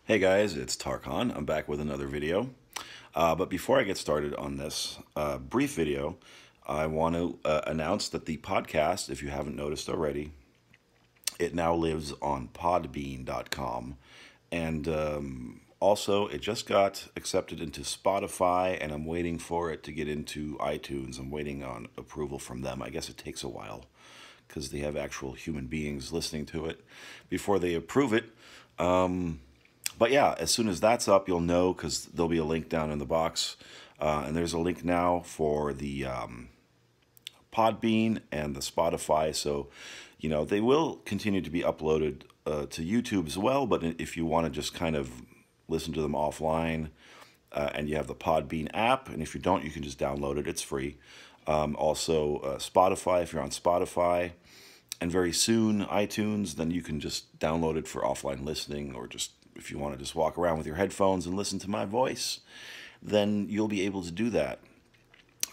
Hey guys, it's Tarkhan. I'm back with another video. But before I get started on this brief video, I want to announce that the podcast, if you haven't noticed already, it now lives on podbean.com. And also, it just got accepted into Spotify, and I'm waiting for it to get into iTunes. I'm waiting on approval from them. I guess it takes a while because they have actual human beings listening to it before they approve it. But yeah, as soon as that's up, you'll know because there'll be a link down in the box. And there's a link now for the Podbean and the Spotify. So, you know, they will continue to be uploaded to YouTube as well. But if you want to just kind of listen to them offline, and you have the Podbean app, and if you don't, you can just download it. It's free. Also, Spotify, if you're on Spotify. And very soon, iTunes, then you can just download it for offline listening, or just if you want to just walk around with your headphones and listen to my voice, then you'll be able to do that.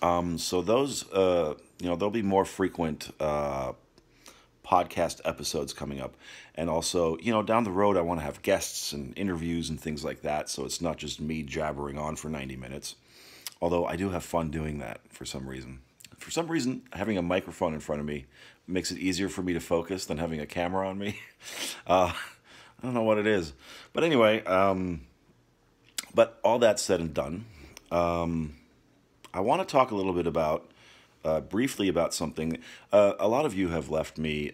So those, there'll be more frequent podcast episodes coming up. And also, down the road, I want to have guests and interviews and things like that, so it's not just me jabbering on for 90 minutes. Although I do have fun doing that for some reason. For some reason, having a microphone in front of me makes it easier for me to focus than having a camera on me. I don't know what it is. But anyway, but all that said and done, I want to talk a little bit about, briefly about something. A lot of you have left me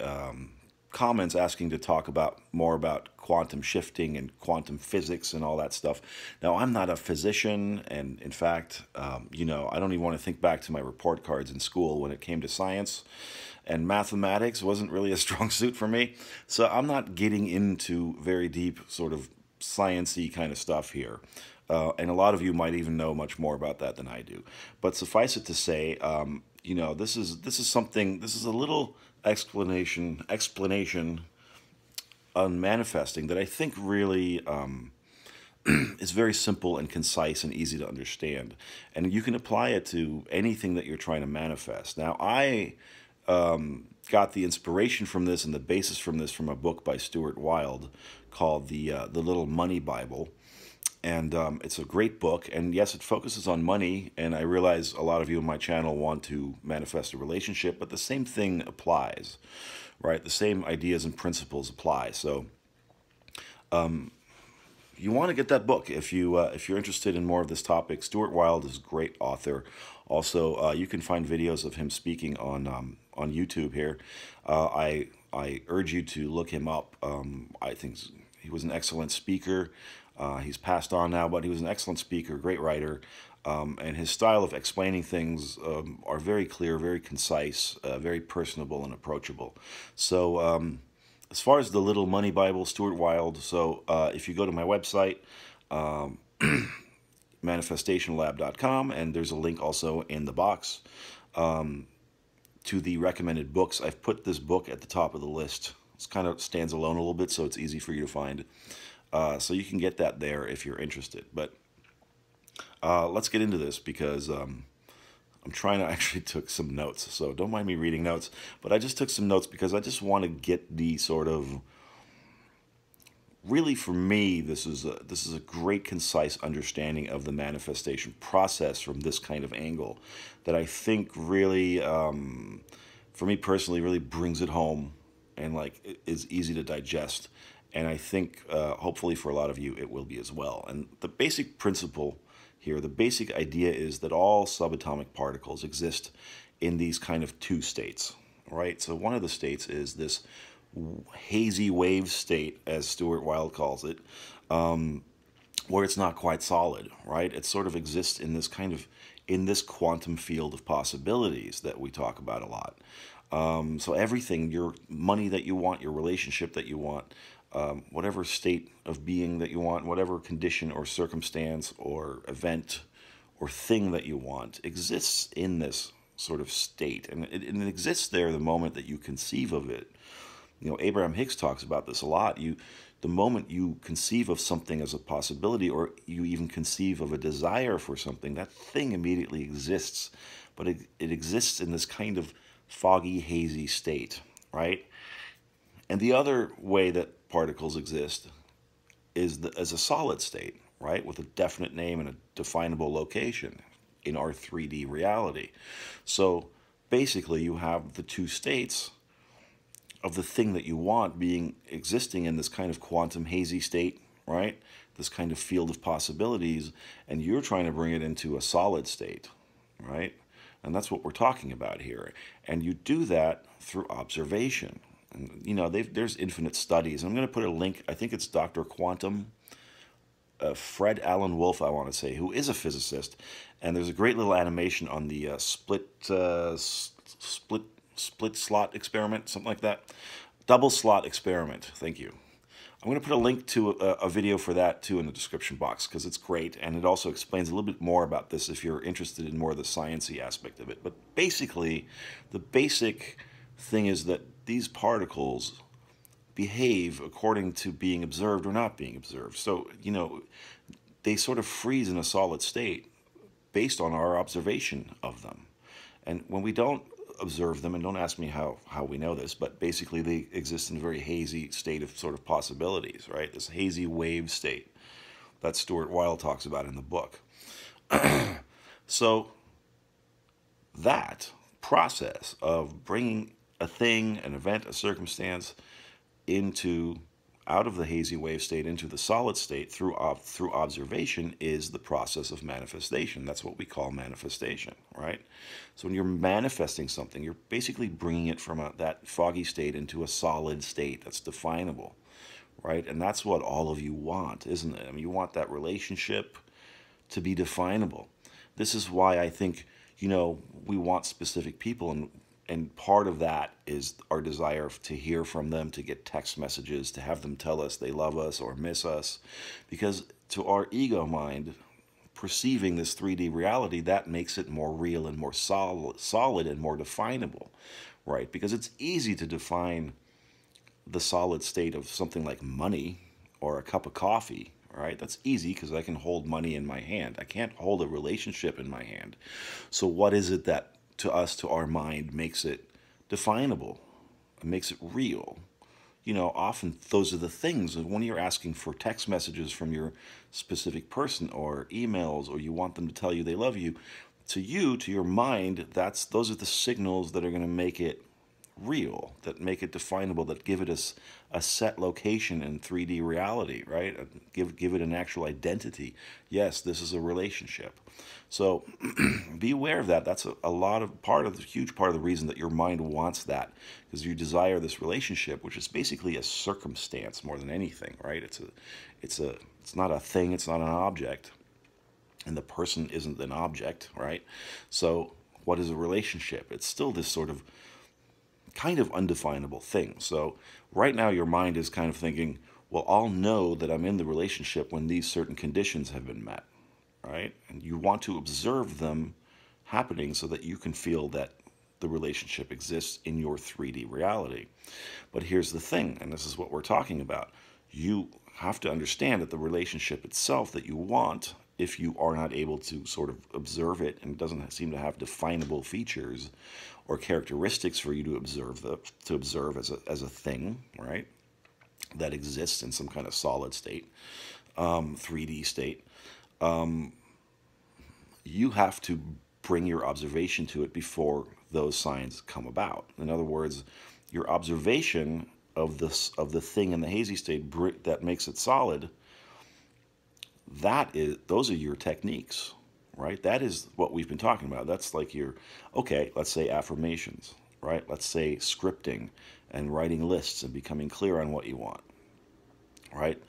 comments asking to talk more about quantum shifting and quantum physics and all that stuff. Now, I'm not a physician, and in fact, I don't even want to think back to my report cards in school when it came to science, and mathematics wasn't really a strong suit for me. So I'm not getting into very deep sort of science-y kind of stuff here. And a lot of you might even know much more about that than I do. But suffice it to say, this is a little explanation on manifesting that I think really is very simple and concise and easy to understand. And you can apply it to anything that you're trying to manifest. Now, I got the inspiration from this and the basis from this from a book by 𝗙ecie𝗿 called the Little Money Bible. And it's a great book, and yes, it focuses on money, and I realize a lot of you on my channel want to manifest a relationship, but the same thing applies, right? The same ideas and principles apply. So you want to get that book if you're interested in more of this topic. 𝗙ecie𝗿 is a great author. Also, you can find videos of him speaking on YouTube here. I urge you to look him up. I think he was an excellent speaker. He's passed on now, but he was an excellent speaker, great writer, and his style of explaining things are very clear, very concise, very personable and approachable. So as far as the Little Money Bible, 𝗙ecie𝗿, so if you go to my website, manifestation.lab.com, and there's a link also in the box to the recommended books. I've put this book at the top of the list. It kind of stands alone a little bit, so it's easy for you to find. So you can get that there if you're interested. But let's get into this because I'm trying to actually took some notes. So don't mind me reading notes. But I just took some notes because I just want to get the sort of, really for me, this is a great concise understanding of the manifestation process from this kind of angle that I think really, for me personally, really brings it home and like is easy to digest. And I think, hopefully for a lot of you, it will be as well. And the basic principle here, the basic idea is that all subatomic particles exist in these kind of two states, right? So one of the states is this hazy wave state, as 𝗙ecie𝗿 calls it, where it's not quite solid, right? It sort of exists in this in this quantum field of possibilities that we talk about a lot. So everything, your money that you want, your relationship that you want, whatever state of being that you want, whatever condition or circumstance or event or thing that you want exists in this sort of state. And it exists there the moment that you conceive of it. Abraham Hicks talks about this a lot. The moment you conceive of something as a possibility, or you even conceive of a desire for something, that thing immediately exists. But it exists in this kind of foggy, hazy state, right? And the other way that particles exist as a solid state, right, with a definite name and a definable location in our 3D reality. So basically you have the two states of the thing that you want being existing in this kind of quantum hazy state, right? This kind of field of possibilities, and you're trying to bring it into a solid state, right? And that's what we're talking about here. And you do that through observation. And, you know, there's infinite studies. I'm going to put a link. I think it's Dr. Quantum, Fred Alan Wolf, I want to say, who is a physicist. And there's a great little animation on the split slot experiment, something like that. Double slot experiment. Thank you. I'm going to put a link to a video for that too in the description box, because it's great, and it also explains a little bit more about this if you're interested in more of the sciencey aspect of it. But basically, the basic thing is that these particles behave according to being observed or not being observed. So, you know, they sort of freeze in a solid state based on our observation of them. And when we don't observe them, and don't ask me how we know this, but basically they exist in a very hazy state of sort of possibilities, right? This hazy wave state that 𝗙Stuart talks about in the book. So that process of bringing a thing, an event, a circumstance out of the hazy wave state into the solid state through observation is the process of manifestation. That's what we call manifestation, right? So when you're manifesting something, you're basically bringing it from that foggy state into a solid state that's definable, right? And that's what all of you want, isn't it? I mean, you want that relationship to be definable. This is why I think, you know, we want specific people, and part of that is our desire to hear from them, to get text messages, to have them tell us they love us or miss us. Because to our ego mind, perceiving this 3D reality, that makes it more real and more solid and more definable, right? Because it's easy to define the solid state of something like money or a cup of coffee, right? That's easy because I can hold money in my hand. I can't hold a relationship in my hand. So what is it that to us, to our mind, makes it definable, makes it real? You know, often those are the things. When you're asking for text messages from your specific person or emails, or you want them to tell you they love you, to your mind, those are the signals that are going to make it real, that make it definable, that give it a set location in 3D reality, right? Give it an actual identity. Yes, this is a relationship. So be aware of that. That's a huge part of the reason that your mind wants that, because you desire this relationship, which is basically a circumstance more than anything, right? It's not a thing, it's not an object, and the person isn't an object, right? So what is a relationship? It's still this sort of kind of undefinable thing. So right now your mind is kind of thinking, well, I'll know that I'm in the relationship when these certain conditions have been met, right? And you want to observe them happening so that you can feel that the relationship exists in your 3D reality. But here's the thing, and this is what we're talking about. You have to understand that the relationship itself that you want, if you are not able to sort of observe it and it doesn't seem to have definable features or characteristics for you to observe as a thing, right, that exists in some kind of solid state, 3D state, you have to bring your observation to it before those signs come about. In other words, your observation of the thing in the hazy state that makes it solid, those are your techniques, right? That is what we've been talking about. That's like let's say affirmations, right? Let's say scripting and writing lists and becoming clear on what you want, right?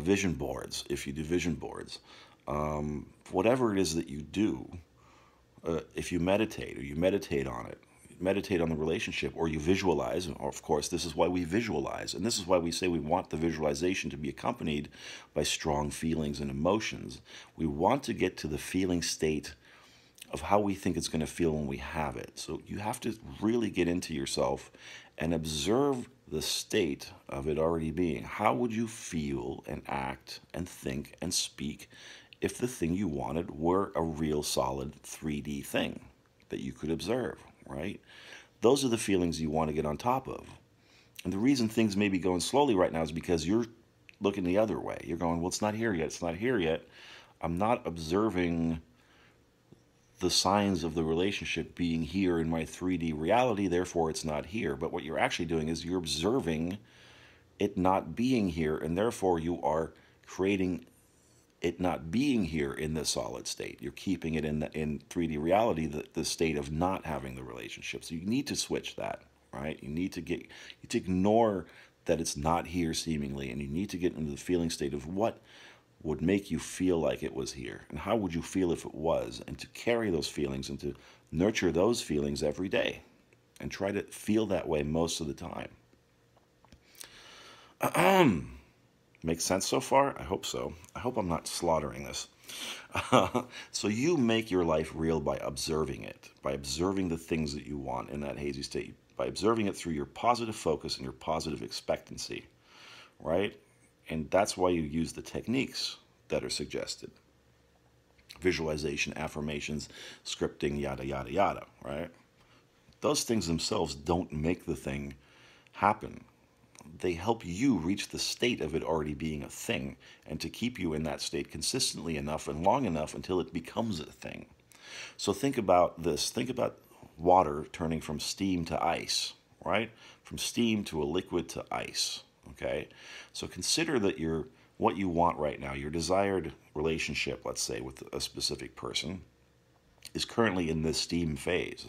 Vision boards, if you do vision boards. Whatever it is that you do, if you meditate, or you meditate on it, meditate on the relationship, or you visualize, or of course this is why we visualize, and this is why we say we want the visualization to be accompanied by strong feelings and emotions. We want to get to the feeling state of how we think it's going to feel when we have it. So you have to really get into yourself and observe the state of it already being. How would you feel and act and think and speak if the thing you wanted were a real solid 3D thing that you could observe, right? Those are the feelings you want to get on top of. And the reason things may be going slowly right now is because you're looking the other way. You're going, well, it's not here yet. It's not here yet. I'm not observing the signs of the relationship being here in my 3D reality, therefore it's not here. But what you're actually doing is you're observing it not being here, and therefore you are creating it not being here in the solid state. You're keeping it in 3D reality, the state of not having the relationship. So you need to switch that, right? You need to ignore that it's not here seemingly, and you need to get into the feeling state of what would make you feel like it was here, and how would you feel if it was, and to carry those feelings and to nurture those feelings every day and try to feel that way most of the time. Makes sense so far? I hope so. I hope I'm not slaughtering this. So you make your life real by observing it, by observing the things that you want in that hazy state, by observing it through your positive focus and your positive expectancy, right? And that's why you use the techniques that are suggested. Visualization, affirmations, scripting, yada, yada, yada, right? Those things themselves don't make the thing happen. They help you reach the state of it already being a thing, and to keep you in that state consistently enough and long enough until it becomes a thing. So think about this. Think about water turning from steam to ice, right? From steam to a liquid to ice. Okay, so consider that what you want right now, your desired relationship, let's say, with a specific person, is currently in this steam phase.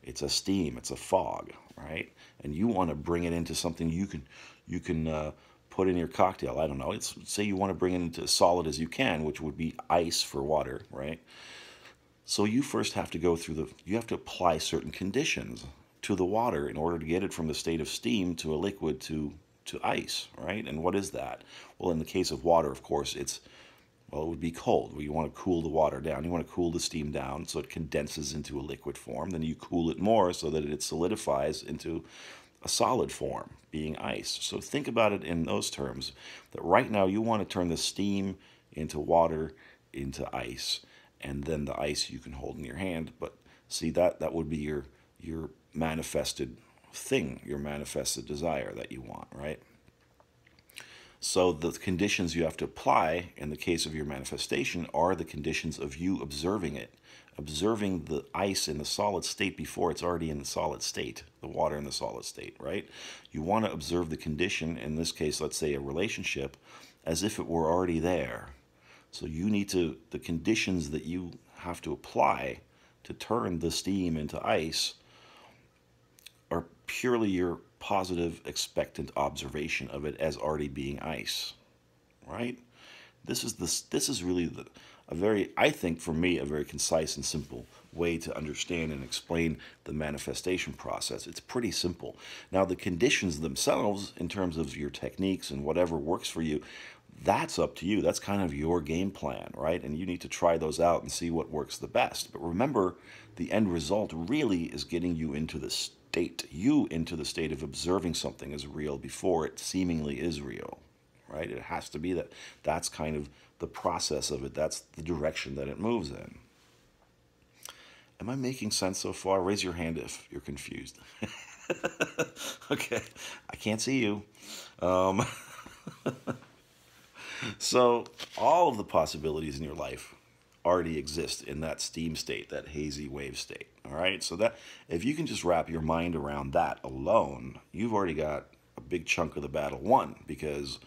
It's a steam, it's a fog, right? And you want to bring it into something you can put in your cocktail. I don't know. Say you want to bring it into as solid as you can, which would be ice for water, right? So you first have to go through you have to apply certain conditions to the water in order to get it from the state of steam to a liquid to ice, right? And what is that? Well, in the case of water, of course, it would be cold. Well, you want to cool the water down. You want to cool the steam down so it condenses into a liquid form. Then you cool it more so that it solidifies into a solid form, being ice. So think about it in those terms, that right now you want to turn the steam into water, into ice, and then the ice you can hold in your hand. But see, that would be your manifested thing, your manifested desire that you want, right? So the conditions you have to apply in the case of your manifestation are the conditions of you observing it, observing the ice in the solid state before it's already in the solid state, the water in the solid state, right? You want to observe the condition, in this case, let's say a relationship, as if it were already there. So you need the conditions that you have to apply to turn the steam into ice are purely your positive, expectant observation of it as already being ice, right? This is really I think for me, a very concise and simple way to understand and explain the manifestation process. It's pretty simple. Now, the conditions themselves, in terms of your techniques and whatever works for you, that's up to you. That's kind of your game plan, right? And you need to try those out and see what works the best. But remember, the end result really is getting you into the state of observing something as real before it seemingly is real, right? It has to be that. That's kind of the process of it. That's the direction that it moves in. Am I making sense so far? Raise your hand if you're confused. Okay, I can't see you. So all of the possibilities in your life already exist in that steam state, that hazy wave state. All right, so that if you can just wrap your mind around that alone, you've already got a big chunk of the battle won, because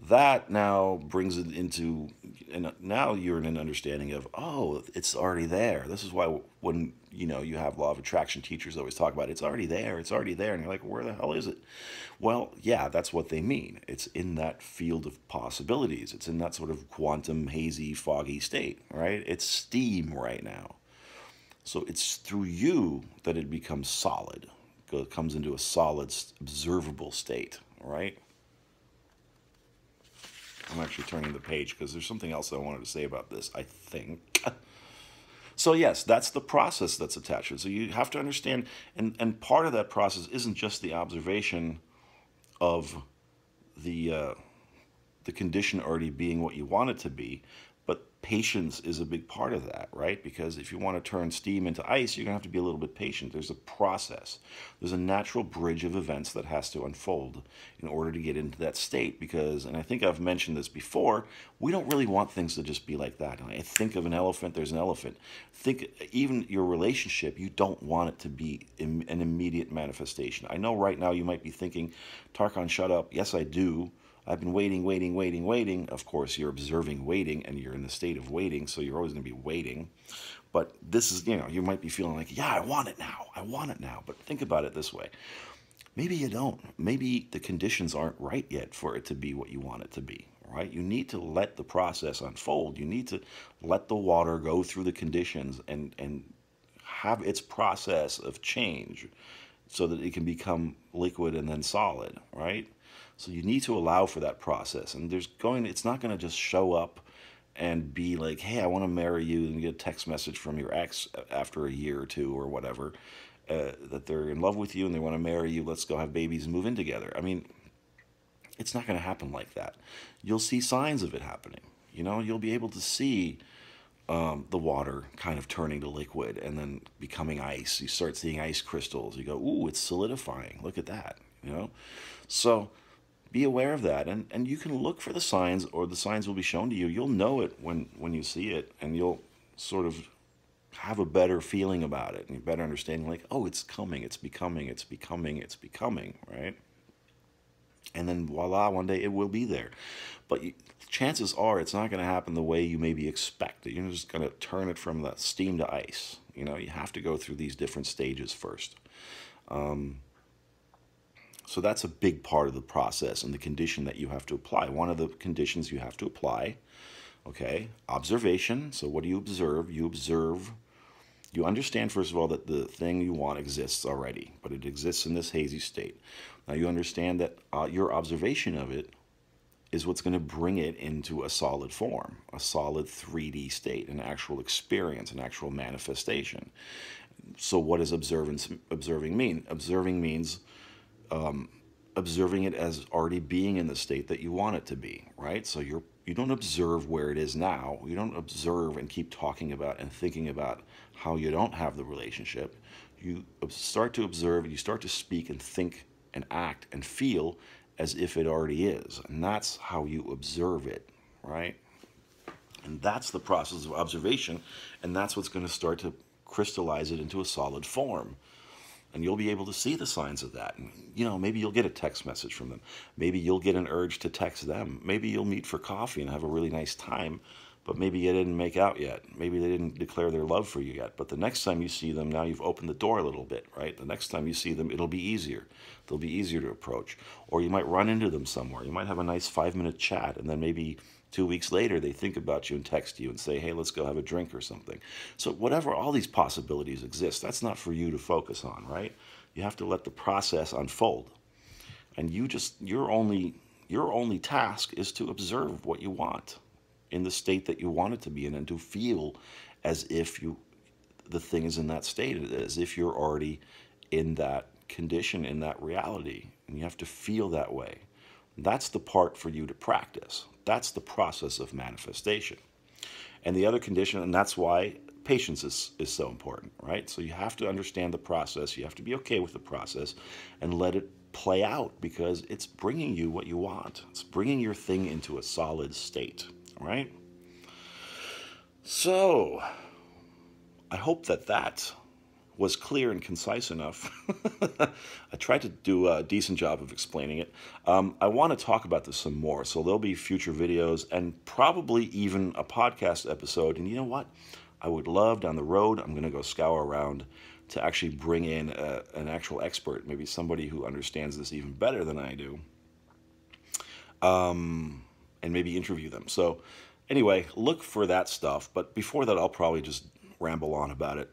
that now brings it into, and now you're in an understanding of, oh, it's already there. This is why when you have law of attraction teachers always talk about it's already there, and you're like, where the hell is it? Well, yeah, that's what they mean. It's in that field of possibilities. It's in that sort of quantum, hazy, foggy state, right? It's steam right now. So it's through you that it becomes solid. It comes into a solid, observable state, right? I'm actually turning the page because there's something else I wanted to say about this, I think. So yes, that's the process that's attached to it. So you have to understand, and part of that process isn't just the observation of the condition already being what you want it to be, but patience is a big part of that, right? Because if you want to turn steam into ice, you're going to have to be a little bit patient. There's a process. There's a natural bridge of events that has to unfold in order to get into that state. Because, and I think I've mentioned this before, we don't really want things to just be like that. I think of an elephant, there's an elephant. Think even your relationship, you don't want it to be an immediate manifestation. I know right now you might be thinking, Tarkan, shut up. Yes, I do. I've been waiting, waiting, waiting, waiting. Of course, you're observing waiting, and you're in the state of waiting, so you're always going to be waiting. But this is, you might be feeling like, yeah, I want it now. I want it now. But think about it this way. Maybe you don't. Maybe the conditions aren't right yet for it to be what you want it to be, right? You need to let the process unfold. You need to let the water go through the conditions and have its process of change so that it can become liquid and then solid, right? So you need to allow for that process, and it's not going to just show up and be like, hey, I want to marry you, and you get a text message from your ex after a year or two or whatever, that they're in love with you and they want to marry you, let's go have babies and move in together. I mean, it's not going to happen like that. You'll see signs of it happening. You'll be able to see the water kind of turning to liquid and then becoming ice. You start seeing ice crystals. You go, ooh, it's solidifying. Look at that, So be aware of that, and you can look for the signs, or the signs will be shown to you. You'll know it when you see it, and you'll sort of have a better feeling about it, and a better understanding, like, oh, it's coming, it's becoming, it's becoming, it's becoming, right? And then voila, one day it will be there. But chances are it's not going to happen the way you maybe expect it. You're just going to turn it from the steam to ice. You have to go through these different stages first. So that's a big part of the process and the condition that you have to apply. One of the conditions you have to apply, okay, observation. So what do you observe? You observe, you understand, first of all, that the thing you want exists already, but it exists in this hazy state. Now you understand that your observation of it is what's going to bring it into a solid form, a solid 3D state, an actual experience, an actual manifestation. So what does observing mean? Observing means observing it as already being in the state that you want it to be, right? So you don't observe where it is now. You don't observe and keep talking about and thinking about how you don't have the relationship. You start to observe, and you start to speak and think and act and feel as if it already is. And that's how you observe it, right? And that's the process of observation, and that's what's going to start to crystallize it into a solid form. And you'll be able to see the signs of that. And, maybe you'll get a text message from them. Maybe you'll get an urge to text them. Maybe you'll meet for coffee and have a really nice time, but maybe you didn't make out yet. Maybe they didn't declare their love for you yet. But the next time you see them, now you've opened the door a little bit, right? The next time you see them, it'll be easier. They'll be easier to approach. Or you might run into them somewhere. You might have a nice 5-minute chat, and then maybe 2 weeks later, they think about you and text you and say, hey, let's go have a drink or something. So whatever, all these possibilities exist. That's not for you to focus on, right? You have to let the process unfold. And your only task is to observe what you want in the state that you want it to be in, and to feel as if the thing is in that state, as if you're already in that condition, in that reality. And you have to feel that way. That's the part for you to practice. That's the process of manifestation. And the other condition, and that's why patience is so important, right? So you have to understand the process. You have to be okay with the process and let it play out, because it's bringing you what you want. It's bringing your thing into a solid state, right? So I hope that was clear and concise enough. I tried to do a decent job of explaining it. I want to talk about this some more, so there'll be future videos and probably even a podcast episode. And you know what? I would love down the road, I'm going to go scour around to actually bring in an actual expert, maybe somebody who understands this even better than I do, and maybe interview them. So anyway, look for that stuff. But before that, I'll probably just ramble on about it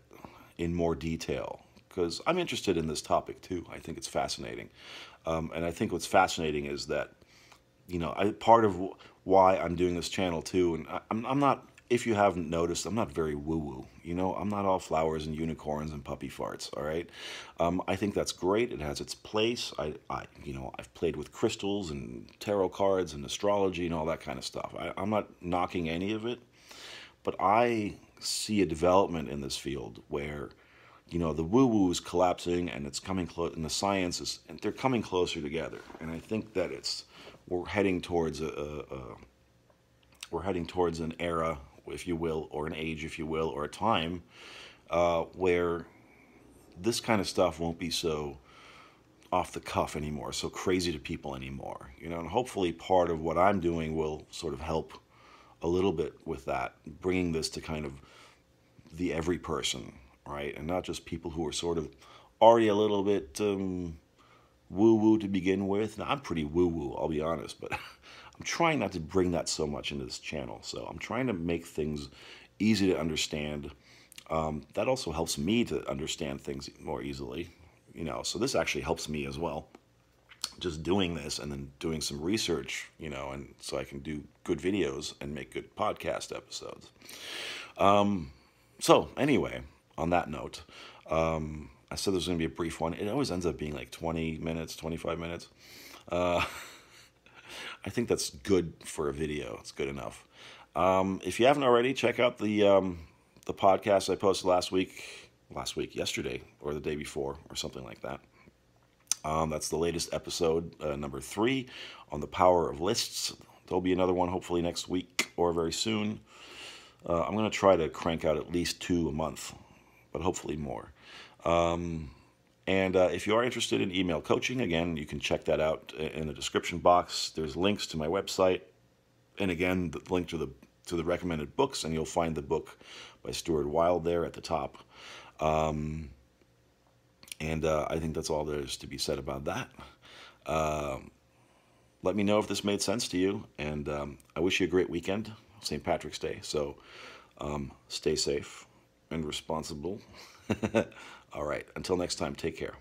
in more detail, because I'm interested in this topic too. I think it's fascinating. And I think what's fascinating is that, part of why I'm doing this channel too, and I'm not, if you haven't noticed, I'm not very woo-woo. I'm not all flowers and unicorns and puppy farts, all right? I think that's great. It has its place. I've played with crystals and tarot cards and astrology and all that kind of stuff. I'm not knocking any of it. But I see a development in this field where, you know, the woo-woo is collapsing and it's coming close, and the sciences, and they're coming closer together. And I think that we're heading towards an era, if you will, or an age, if you will, or a time where this kind of stuff won't be so off the cuff anymore, so crazy to people anymore, you know. And hopefully part of what I'm doing will sort of help a little bit with that, bringing this to kind of the every person, right? And not just people who are sort of already a little bit woo-woo to begin with. Now, I'm pretty woo-woo, I'll be honest, but I'm trying not to bring that so much into this channel. So I'm trying to make things easy to understand. That also helps me to understand things more easily, you know. So this actually helps me as well, just doing this and then doing some research, you know, and so I can do good videos and make good podcast episodes. So anyway, on that note, I said there's going to be a brief one. It always ends up being like 20 minutes, 25 minutes. I think that's good for a video. It's good enough. If you haven't already, check out the podcast I posted yesterday, or the day before, or something like that. That's the latest episode, number 3, on the power of lists. There'll be another one hopefully next week or very soon. I'm going to try to crank out at least 2 a month, but hopefully more. And if you are interested in email coaching, again, you can check that out in the description box. There's links to my website, and again, the link to the recommended books, and you'll find the book by 𝗙ecie_𝗿 there at the top. And I think that's all there is to be said about that. Let me know if this made sense to you, and I wish you a great weekend, St. Patrick's Day. So stay safe and responsible. All right, until next time, take care.